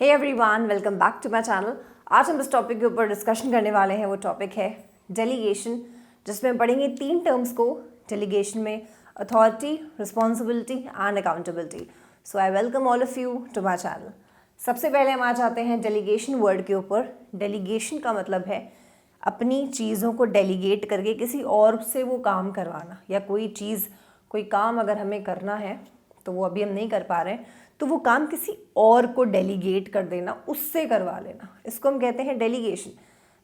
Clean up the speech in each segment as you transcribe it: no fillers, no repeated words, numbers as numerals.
Hey everyone, welcome back to my channel. आज हम इस टॉपिक के ऊपर डिस्कशन करने वाले हैं। वो टॉपिक है डेलीगेशन, जिसमें पढ़ेंगे 3 टर्म्स को डेलीगेशन में: authority, responsibility and accountability. So I welcome all of you to my channel. सबसे पहले हम आ जाते हैं डेलीगेशन वर्ड के ऊपर। डेलीगेशन का मतलब है अपनी चीज़ों को डेलीगेट करके किसी और से वो काम करवाना, या कोई चीज़, कोई काम अगर हमें करना है तो वो अभी हम नहीं कर पा रहे हैं तो वो काम किसी और को डेलीगेट कर देना, उससे करवा लेना, इसको हम कहते हैं डेलीगेशन।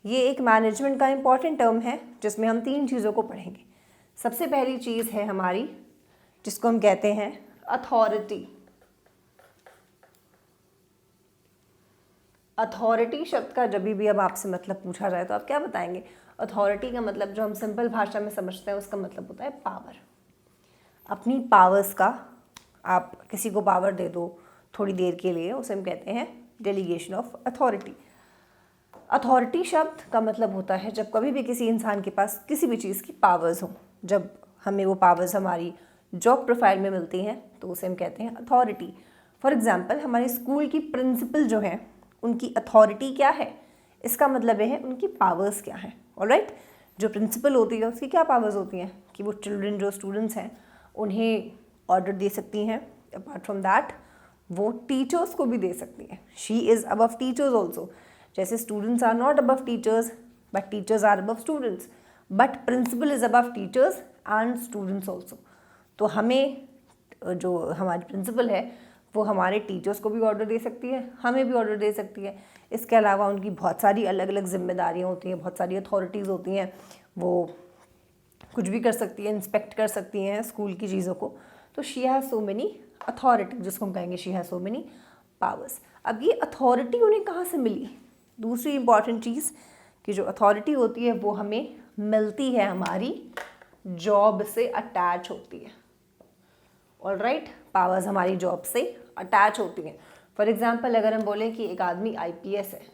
ये एक मैनेजमेंट का इम्पॉर्टेंट टर्म है जिसमें हम 3 चीज़ों को पढ़ेंगे। सबसे पहली चीज़ है हमारी, जिसको हम कहते हैं अथॉरिटी। अथॉरिटी शब्द का जब भी अब आपसे मतलब पूछा जाए तो आप क्या बताएंगे? अथॉरिटी का मतलब, जो हम सिंपल भाषा में समझते हैं, उसका मतलब होता है पावर। अपनी पावर्स का, आप किसी को पावर दे दो थोड़ी देर के लिए, उसे हम कहते हैं डेलीगेशन ऑफ अथॉरिटी। अथॉरिटी शब्द का मतलब होता है जब कभी भी किसी इंसान के पास किसी भी चीज़ की पावर्स हो, जब हमें वो पावर्स हमारी जॉब प्रोफाइल में मिलती हैं तो उसे हम कहते हैं अथॉरिटी। फॉर एग्जांपल, हमारे स्कूल की प्रिंसिपल जो हैं उनकी अथॉरिटी क्या है? इसका मतलब है उनकी पावर्स क्या हैं। ऑलराइट, जो प्रिंसिपल होती है उसकी क्या पावर्स होती हैं कि वो चिल्ड्रन, जो स्टूडेंट्स हैं, उन्हें ऑर्डर दे सकती हैं। अपार्ट फ्रॉम दैट वो टीचर्स को भी दे सकती हैं। She is above teachers also. जैसे students are not above teachers but teachers are above students, but principal is above teachers and students also. तो हमें, जो हमारी प्रिंसिपल है, वो हमारे टीचर्स को भी ऑर्डर दे सकती है, हमें भी ऑर्डर दे सकती है। इसके अलावा उनकी बहुत सारी अलग अलग जिम्मेदारियाँ होती हैं, बहुत सारी अथॉरिटीज़ होती हैं। वो कुछ भी कर सकती है, इंस्पेक्ट कर सकती हैं स्कूल की चीज़ों को। तो she has so many authority, जिसको हम कहेंगे she has so many powers. अब ये अथॉरिटी उन्हें कहाँ से मिली? दूसरी इंपॉर्टेंट चीज़ कि जो अथॉरिटी होती है वो हमें मिलती है हमारी जॉब से अटैच होती है। ऑलराइट, पावर्स हमारी जॉब से अटैच होती हैं। फॉर एग्जाम्पल, अगर हम बोलें कि एक आदमी IPS है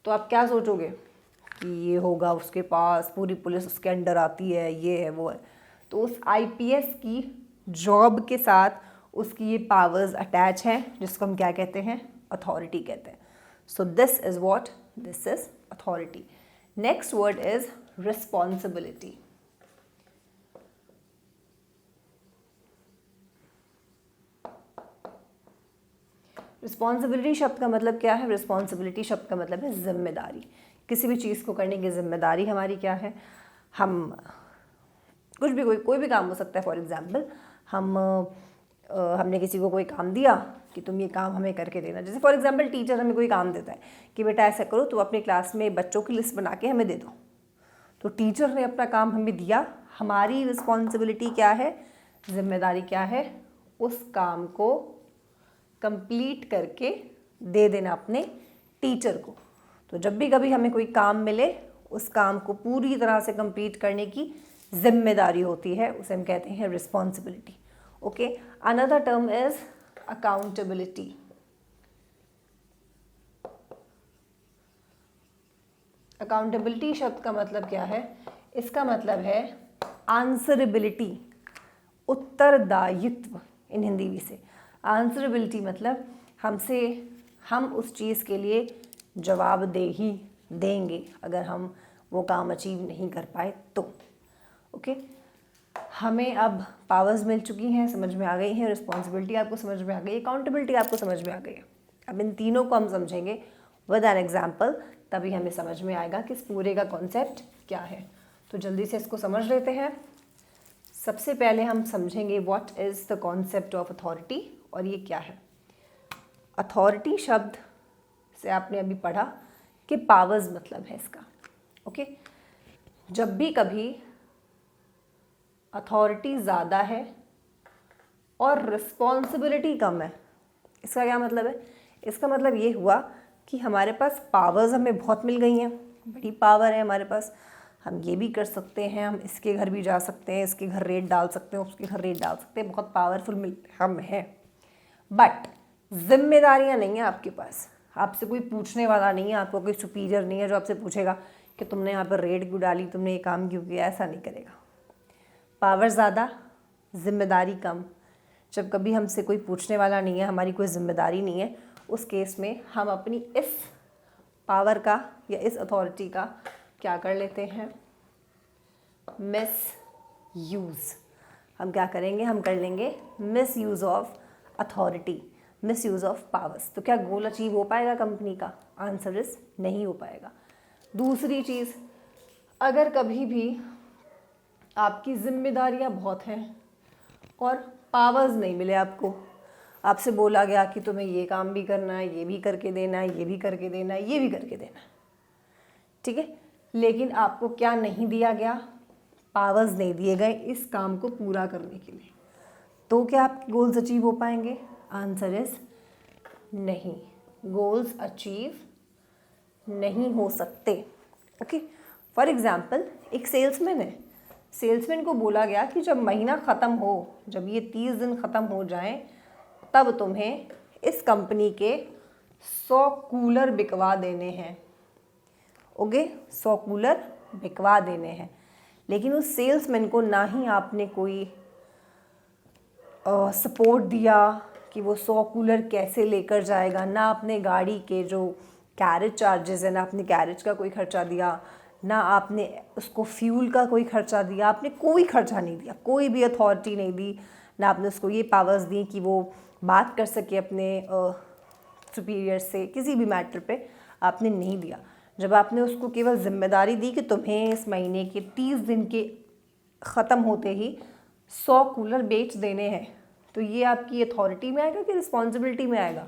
तो आप क्या सोचोगे कि ये होगा, उसके पास पूरी पुलिस उसके अंडर आती है, ये है वो है। तो उस IPS की जॉब के साथ उसकी ये पावर्स अटैच हैं, जिसको हम क्या कहते हैं? अथॉरिटी कहते हैं। So this is what, this is authority. Next word is responsibility. Responsibility शब्द का मतलब क्या है? रिस्पॉन्सिबिलिटी शब्द का मतलब है जिम्मेदारी। किसी भी चीज़ को करने की जिम्मेदारी हमारी क्या है? हम कुछ भी, कोई भी काम हो सकता है। फॉर एग्जाम्पल, हमने किसी को कोई काम दिया कि तुम ये काम हमें करके देना। जैसे फॉर एग्जाम्पल, टीचर हमें कोई काम देता है कि बेटा ऐसा करो, तो अपनी क्लास में बच्चों की लिस्ट बना के हमें दे दो। तो टीचर ने अपना काम हमें दिया, हमारी रिस्पॉन्सिबिलिटी क्या है, जिम्मेदारी क्या है? उस काम को कंप्लीट करके दे देना अपने टीचर को। तो जब भी कभी हमें कोई काम मिले, उस काम को पूरी तरह से कंप्लीट करने की जिम्मेदारी होती है, उसे हम कहते हैं responsibility. Okay, another term is accountability. Accountability शब्द का मतलब क्या है? इसका मतलब है आंसरेबिलिटी, उत्तरदायित्व इन हिंदी से। आंसरेबिलिटी मतलब हम उस चीज़ के लिए जवाबदेही देंगे अगर हम वो काम अचीव नहीं कर पाए तो। ओके, हमें अब पावर्स मिल चुकी हैं, समझ में आ गई हैं, रिस्पॉन्सिबिलिटी आपको समझ में आ गई, अकाउंटेबिलिटी आपको समझ में आ गई है। अब इन तीनों को हम समझेंगे विद एन एग्जाम्पल, तभी हमें समझ में आएगा कि इस पूरे का कॉन्सेप्ट क्या है। तो जल्दी से इसको समझ लेते हैं। सबसे पहले हम समझेंगे what is the concept of authority, और ये क्या है। अथॉरिटी शब्द से आपने अभी पढ़ा कि पावर्स मतलब है इसका। ओके, जब भी कभी अथॉरिटी ज़्यादा है और रिस्पॉन्सिबिलिटी कम है, इसका क्या मतलब है? इसका मतलब ये हुआ कि हमारे पास पावर्स हमें बहुत मिल गई हैं, बड़ी पावर है हमारे पास, हम ये भी कर सकते हैं, हम इसके घर भी जा सकते हैं, इसके घर रेड डाल सकते हैं, उसके घर रेड डाल सकते हैं, बहुत पावरफुल हम हैं। बट जिम्मेदारियां नहीं है आपके पास, आपसे कोई पूछने वाला नहीं है, आपको कोई सुपीरियर नहीं है जो आपसे पूछेगा कि तुमने यहाँ पर रेड क्यों डाली, तुमने ये काम क्यों किया। ऐसा नहीं करेगा। पावर ज़्यादा, जिम्मेदारी कम। जब कभी हमसे कोई पूछने वाला नहीं है, हमारी कोई जिम्मेदारी नहीं है, उस केस में हम अपनी इस पावर का या इस अथॉरिटी का क्या कर लेते हैं, मिस यूज़। हम क्या करेंगे, हम कर लेंगे miss use of authority, miss use of powers. तो क्या गोल अचीव हो पाएगा कंपनी का? आंसर इज नहीं हो पाएगा। दूसरी चीज़, अगर कभी भी आपकी जिम्मेदारियां बहुत हैं और पावर्स नहीं मिले आपको, आपसे बोला गया कि तुम्हें ये काम भी करना है, ये भी करके देना है, ये भी करके देना है, ये भी करके देना है, ठीक है, लेकिन आपको क्या नहीं दिया गया, पावर्स नहीं दिए गए इस काम को पूरा करने के लिए, तो क्या आपके गोल्स अचीव हो पाएंगे? आंसर इज नहीं, गोल्स अचीव नहीं हो सकते। ओके, फॉर एग्जाम्पल एक सेल्समैन है, सेल्समैन को बोला गया कि जब महीना ख़त्म हो, जब ये 30 दिन ख़त्म हो जाएं, तब तुम्हें इस कंपनी के 100 कूलर बिकवा देने हैं। ओके, 100 कूलर बिकवा देने हैं, लेकिन उस सेल्समैन को ना ही आपने कोई सपोर्ट दिया कि वो 100 कूलर कैसे लेकर जाएगा, ना आपने गाड़ी के जो कैरेज चार्जेस है, ना आपने कैरेज का कोई खर्चा दिया, ना आपने उसको फ्यूल का कोई खर्चा दिया, आपने कोई खर्चा नहीं दिया, कोई भी अथॉरिटी नहीं दी, ना आपने उसको ये पावर्स दी कि वो बात कर सके अपने सुपीरियर से, किसी भी मैटर पे आपने नहीं दिया। जब आपने उसको केवल जिम्मेदारी दी कि तुम्हें इस महीने के 30 दिन के ख़त्म होते ही 100 कूलर बेच देने हैं, तो ये आपकी अथॉरिटी में आएगा कि रिस्पॉन्सिबिलिटी में आएगा?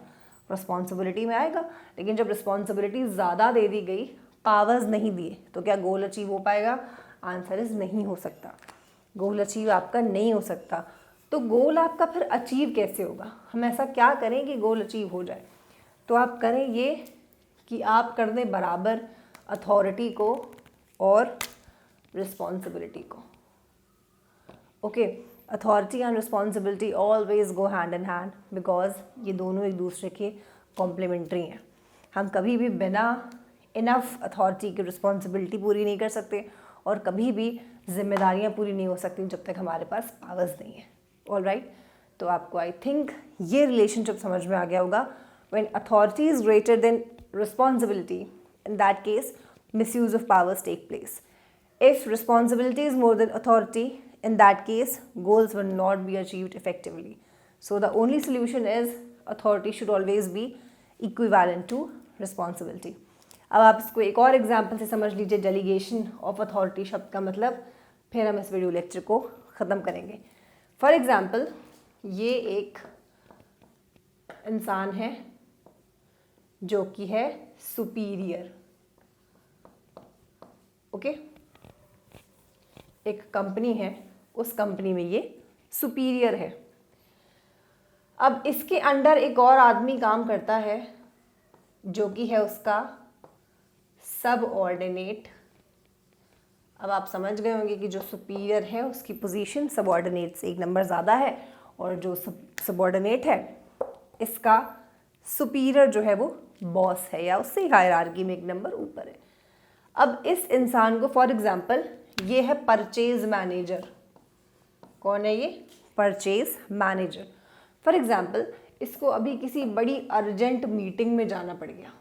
रिस्पॉन्सिबिलिटी में आएगा। लेकिन जब रिस्पॉन्सिबिलिटी ज़्यादा दे दी गई, पावर्स नहीं दिए, तो क्या गोल अचीव हो पाएगा? आंसर इज नहीं हो सकता, गोल अचीव आपका नहीं हो सकता। तो गोल आपका फिर अचीव कैसे होगा? हम ऐसा क्या करें कि गोल अचीव हो जाए? तो आप करें ये कि आप कर दें बराबर अथॉरिटी को और रिस्पॉन्सिबिलिटी को। Okay, authority and responsibility always go hand in hand, because ये दोनों एक दूसरे के कॉम्प्लीमेंट्री हैं। हम कभी भी बिना इनफ अथॉरिटी की रिस्पॉन्सिबिलिटी पूरी नहीं कर सकते और कभी भी जिम्मेदारियां पूरी नहीं हो सकती जब तक हमारे पास पावर्स नहीं है। ऑल राइट, तो आपको आई थिंक ये रिलेशनशिप समझ में आ गया होगा। When authority is greater than responsibility, in that case misuse of powers take place. If responsibility is more than authority, in that case goals will not be achieved effectively. So the only solution is authority should always be equivalent to responsibility. अब आप इसको एक और example से समझ लीजिए, delegation of authority शब्द का मतलब, फिर हम इस वीडियो लेक्चर को ख़त्म करेंगे। फॉर एग्जाम्पल, ये एक इंसान है जो कि है सुपीरियर। ओके, एक कंपनी है, उस कंपनी में ये सुपीरियर है। अब इसके अंडर एक और आदमी काम करता है जो कि है उसका सबऑर्डिनेट। अब आप समझ गए होंगे कि जो सुपीरियर है उसकी पोजीशन सबऑर्डिनेट से एक नंबर ज़्यादा है, और जो सबऑर्डिनेट है इसका सुपीरियर जो है वो बॉस है या उससे हायरार्की में एक नंबर ऊपर है। अब इस इंसान को, फॉर एग्जांपल, ये है परचेज मैनेजर। कौन है ये? Purchase manager. फॉर एग्जांपल, इसको अभी किसी बड़ी अर्जेंट मीटिंग में जाना पड़ गया,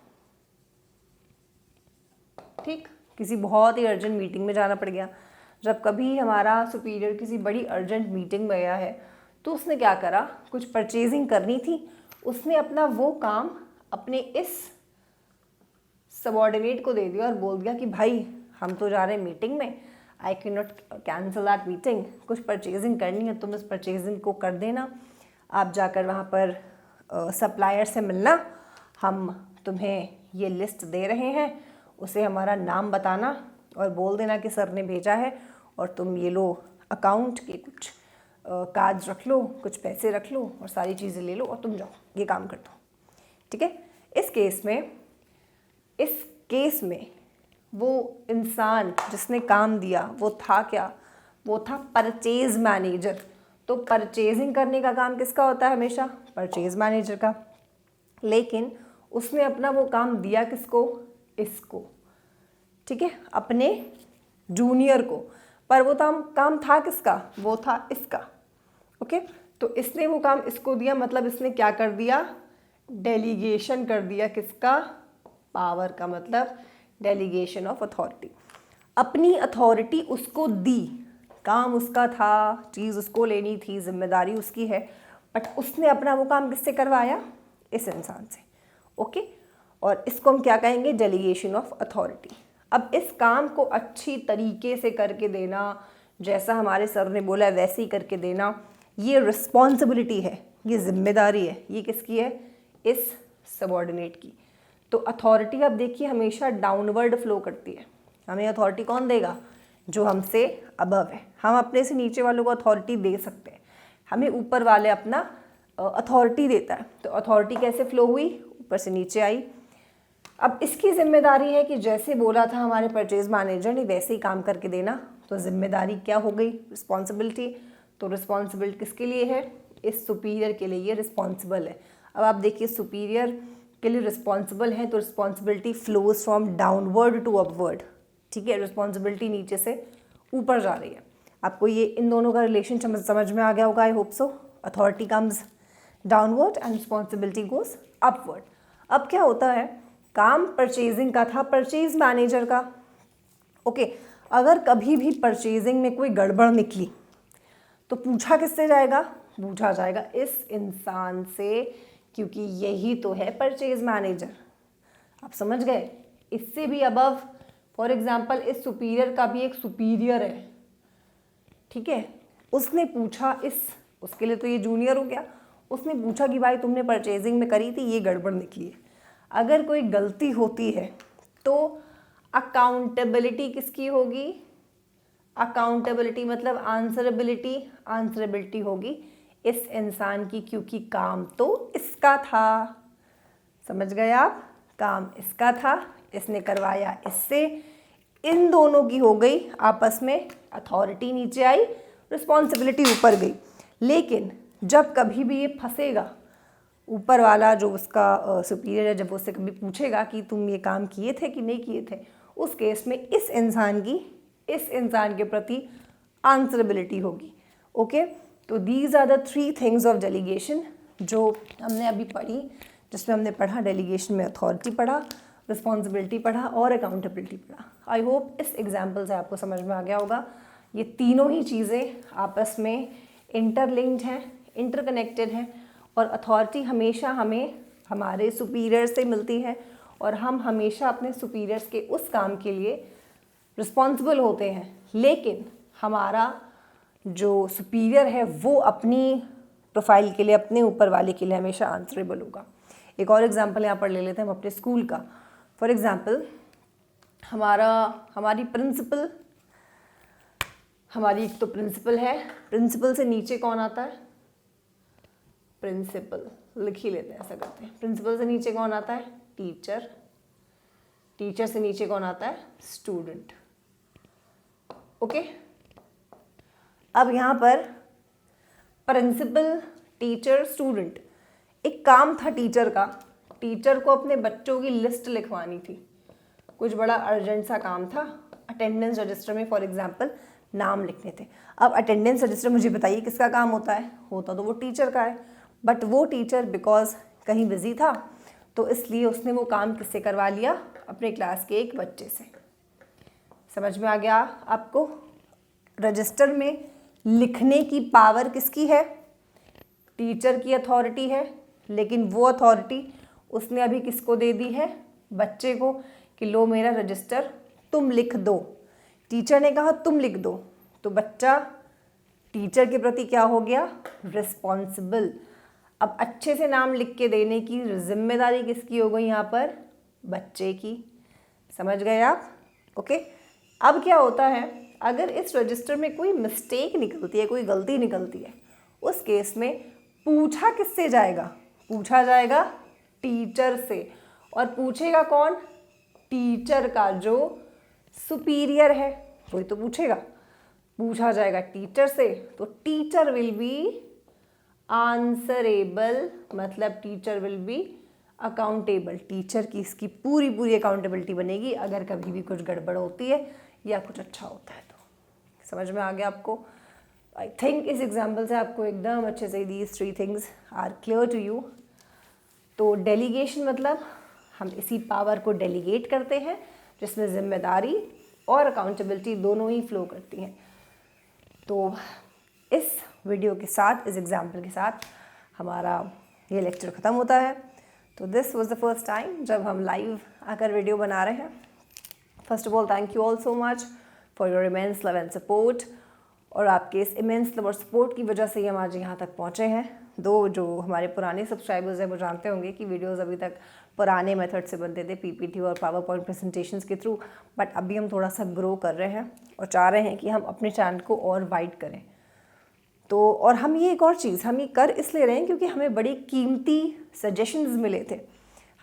ठीक, किसी बहुत ही अर्जेंट मीटिंग में जाना पड़ गया। जब कभी हमारा सुपीरियर किसी बड़ी अर्जेंट मीटिंग में गया है तो उसने क्या करा, कुछ परचेजिंग करनी थी, उसने अपना वो काम अपने इस सबऑर्डिनेट को दे दिया और बोल दिया कि भाई हम तो जा रहे हैं मीटिंग में, I can not cancel that meeting, कुछ परचेजिंग करनी है, तुम इस परचेजिंग को कर देना, आप जाकर वहाँ पर सप्लायर से मिलना, हम तुम्हें ये लिस्ट दे रहे हैं, उसे हमारा नाम बताना और बोल देना कि सर ने भेजा है, और तुम ये लो अकाउंट के कुछ कार्ड्स रख लो, कुछ पैसे रख लो और सारी चीज़ें ले लो और तुम जाओ, ये काम कर दो, ठीक है। इस केस में वो इंसान जिसने काम दिया वो था क्या? वो था परचेज मैनेजर। तो परचेजिंग करने का काम किसका होता है? हमेशा परचेज मैनेजर का। लेकिन उसने अपना वो काम दिया किसको? इसको, ठीक है, अपने जूनियर को। पर वो काम था किसका? वो था इसका। ओके, तो इसने वो काम इसको दिया, मतलब इसने क्या कर दिया? डेलीगेशन कर दिया किसका, पावर का, मतलब डेलीगेशन ऑफ अथॉरिटी। अपनी अथॉरिटी उसको दी, काम उसका था, चीज़ उसको लेनी थी, जिम्मेदारी उसकी है, बट उसने अपना वो काम किससे करवाया, इस इंसान से। ओके, और इसको हम क्या कहेंगे, डेलीगेशन ऑफ अथॉरिटी। अब इस काम को अच्छी तरीके से करके देना, जैसा हमारे सर ने बोला है वैसे ही करके देना, ये रिस्पॉन्सिबिलिटी है, ये जिम्मेदारी है, ये किसकी है, इस सबॉर्डिनेट की। तो अथॉरिटी अब देखिए हमेशा डाउनवर्ड फ्लो करती है। हमें अथॉरिटी कौन देगा, जो हमसे अबव है। हम अपने से नीचे वालों को अथॉरिटी दे सकते हैं, हमें ऊपर वाले अपना अथॉरिटी देता है। तो अथॉरिटी कैसे फ्लो हुई, ऊपर से नीचे आई। अब इसकी जिम्मेदारी है कि जैसे बोला था हमारे परचेज मैनेजर ने वैसे ही काम करके देना। तो जिम्मेदारी क्या हो गई, रिस्पॉन्सिबिलिटी। तो रिस्पॉन्सिबिलिटी किसके लिए है, इस सुपीरियर के लिए ये रिस्पॉन्सिबल है। अब आप देखिए सुपीरियर के लिए रिस्पॉन्सिबल है, तो responsibility flows from downward to upward. ठीक है, रिस्पॉन्सिबिलिटी नीचे से ऊपर जा रही है। आपको ये इन दोनों का रिलेशन समझ में आ गया होगा, I hope so. Authority comes downward and responsibility goes upward. अब क्या होता है, काम परचेजिंग का था, परचेज मैनेजर का। ओके, अगर कभी भी परचेजिंग में कोई गड़बड़ निकली तो पूछा किससे जाएगा, पूछा जाएगा इस इंसान से, क्योंकि यही तो है परचेज मैनेजर। आप समझ गए, इससे भी अबव, फॉर एग्जाम्पल इस सुपीरियर का भी एक सुपीरियर है, ठीक है, उसने पूछा उसके लिए तो ये जूनियर हो गया, उसने पूछा कि भाई तुमने परचेजिंग में करी थी, ये गड़बड़ निकली है। अगर कोई गलती होती है तो अकाउंटेबिलिटी किसकी होगी, अकाउंटेबिलिटी मतलब आंसरेबिलिटी होगी इस इंसान की, क्योंकि काम तो इसका था। समझ गए आप, काम इसका था, इसने करवाया इससे, इन दोनों की हो गई आपस में, अथॉरिटी नीचे आई, रिस्पॉन्सिबिलिटी ऊपर गई। लेकिन जब कभी भी ये फंसेगा, ऊपर वाला जो उसका सुपीरियर है, जब उससे कभी पूछेगा कि तुम ये काम किए थे कि नहीं किए थे, उस केस में इस इंसान के प्रति आंसरेबिलिटी होगी। ओके, तो these are the 3 things of delegation जो हमने अभी पढ़ी, जिसमें हमने पढ़ा डेलीगेशन में अथॉरिटी पढ़ा, रिस्पॉन्सिबिलिटी पढ़ा और अकाउंटेबिलिटी पढ़ा। आई होप इस एग्जाम्पल से आपको समझ में आ गया होगा। ये तीनों ही चीज़ें आपस में इंटरलिंक्ड हैं, इंटरकनेक्टेड हैं, और अथॉरिटी हमेशा हमें हमारे सुपीरियर से मिलती है, और हम हमेशा अपने सुपीरियर्स के उस काम के लिए रिस्पॉन्सिबल होते हैं। लेकिन हमारा जो सुपीरियर है वो अपनी प्रोफाइल के लिए, अपने ऊपर वाले के लिए हमेशा आंसरेबल होगा। एक और एग्जांपल यहाँ पर ले लेते हैं हम अपने स्कूल का। फॉर एग्जांपल हमारी प्रिंसिपल, हमारी एक तो प्रिंसिपल है, प्रिंसिपल से नीचे कौन आता है, प्रिंसिपल लिख ही लेते हैं, ऐसा करते हैं। प्रिंसिपल से नीचे कौन आता है, टीचर, टीचर से नीचे कौन आता है, स्टूडेंट। ओके, अब यहाँ पर प्रिंसिपल, टीचर, स्टूडेंट, एक काम था टीचर का, टीचर को अपने बच्चों की लिस्ट लिखवानी थी, कुछ बड़ा अर्जेंट सा काम था, अटेंडेंस रजिस्टर में फॉर एग्जांपल नाम लिखने थे। अब अटेंडेंस रजिस्टर मुझे बताइए किसका काम होता है, होता तो वो टीचर का है, बट वो टीचर बिकॉज कहीं बिजी था, तो इसलिए उसने वो काम किससे करवा लिया, अपने क्लास के एक बच्चे से। समझ में आ गया आपको, रजिस्टर में लिखने की पावर किसकी है, टीचर की अथॉरिटी है, लेकिन वो अथॉरिटी उसने अभी किसको दे दी है, बच्चे को, कि लो मेरा रजिस्टर तुम लिख दो। टीचर ने कहा तुम लिख दो, तो बच्चा टीचर के प्रति क्या हो गया, रिस्पॉन्सिबल। अब अच्छे से नाम लिख के देने की जिम्मेदारी किसकी हो गई यहाँ पर, बच्चे की। समझ गए आप, ओके। अब क्या होता है, अगर इस रजिस्टर में कोई मिस्टेक निकलती है, कोई गलती निकलती है, उस केस में पूछा किससे जाएगा, पूछा जाएगा टीचर से। और पूछेगा कौन, टीचर का जो सुपीरियर है वही तो पूछेगा, पूछा जाएगा टीचर से। तो टीचर विल बी आंसरेबल, मतलब teacher will be accountable, teacher की इसकी पूरी अकाउंटेबिलिटी बनेगी अगर कभी भी कुछ गड़बड़ होती है या कुछ अच्छा होता है तो। समझ में आ गया आपको। आई थिंक इस एग्जाम्पल से आपको एकदम अच्छे से these 3 things are clear to you. तो डेलीगेशन मतलब हम इसी पावर को डेलीगेट करते हैं, जिसमें जिम्मेदारी और अकाउंटेबिलिटी दोनों ही फ्लो करती हैं। तो इस वीडियो के साथ, इस एग्जाम्पल के साथ हमारा ये लेक्चर ख़त्म होता है। तो this was the first time जब हम लाइव आकर वीडियो बना रहे हैं। First of all thank you all so much for your immense love and support, और आपके इस इमेंस लव और सपोर्ट की वजह से ही हम आज यहाँ तक पहुँचे हैं। दो जो हमारे पुराने सब्सक्राइबर्स हैं वो जानते होंगे कि वीडियोस अभी तक पुराने मेथड से बनते थे, पीपीटी और पावर पॉइंट प्रेजेंटेशंस के थ्रू, बट अभी हम थोड़ा सा ग्रो कर रहे हैं और चाह रहे हैं कि हम अपने चैनल को और वाइड करें। तो और हम ये एक और चीज़ हम ये कर इसलिए रहे हैं क्योंकि हमें बड़ी कीमती सजेशंस मिले थे,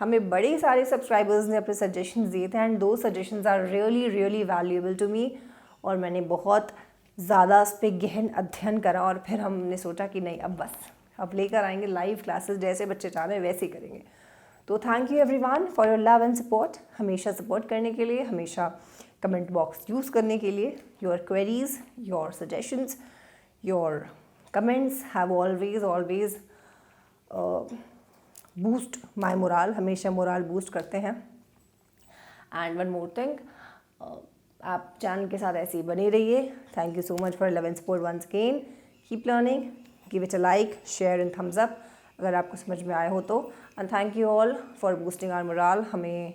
हमें बड़े सारे सब्सक्राइबर्स ने अपने सजेशंस दिए थे, एंड दो suggestions are really really valuable to me. और मैंने बहुत ज़्यादा उस पर गहन अध्ययन करा और फिर हमने सोचा कि नहीं, अब बस अब लेकर आएंगे लाइव क्लासेस, जैसे बच्चे चाह रहे हैं वैसे ही करेंगे। तो thank you everyone for your love and support, हमेशा सपोर्ट करने के लिए, हमेशा कमेंट बॉक्स यूज़ करने के लिए। Your queries, your suggestions, your comments have always boost my morale, हमेशा मोराल बूस्ट करते हैं। एंड वन मोर थिंग, आप चैनल के साथ ऐसे ही बने रहिए। Thank you so much for love and support once again. Keep learning, give it a like, share and thumbs up अगर आपको समझ में आया हो तो। And thank you all for boosting our morale, हमें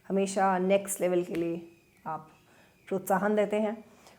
हमेशा नेक्स्ट लेवल के लिए आप प्रोत्साहन देते हैं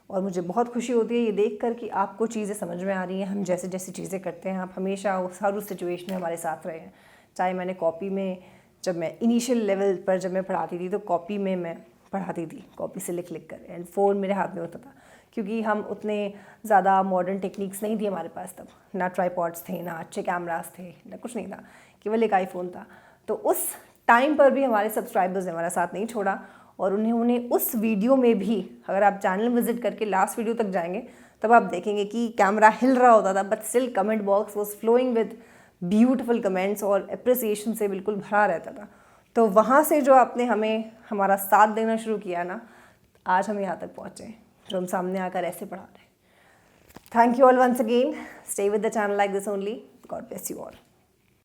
और मुझे बहुत खुशी होती है ये देखकर कि आपको चीज़ें समझ में आ रही हैं। हम जैसे जैसे चीज़ें करते हैं, आप हमेशा हर उस सिचुएशन में हमारे साथ रहे हैं। चाहे मैंने कॉपी में, जब मैं इनिशियल लेवल पर जब मैं पढ़ाती थी तो कॉपी में मैं पढ़ाती थी, कॉपी से लिख कर, एंड फ़ोन मेरे हाथ में होता था क्योंकि हम उतने ज़्यादा मॉडर्न टेक्निक्स नहीं थी हमारे पास तब, ना ट्राईपॉड्स थे, ना अच्छे कैमरास थे, ना कुछ नहीं था, केवल एक आईफोन था। तो उस टाइम पर भी हमारे सब्सक्राइबर्स ने हमारा साथ नहीं छोड़ा और उन्होंने उस वीडियो में भी, अगर आप चैनल विजिट करके लास्ट वीडियो तक जाएंगे तब आप देखेंगे कि कैमरा हिल रहा होता था, but still comment box was flowing with beautiful comments और अप्रिसिएशन से बिल्कुल भरा रहता था। तो वहाँ से जो आपने हमें हमारा साथ देना शुरू किया ना, आज हम यहाँ तक पहुँचे जो हम सामने आकर ऐसे पढ़ा रहे हैं। Thank you all once again, stay with the channel like this only. God bless you all.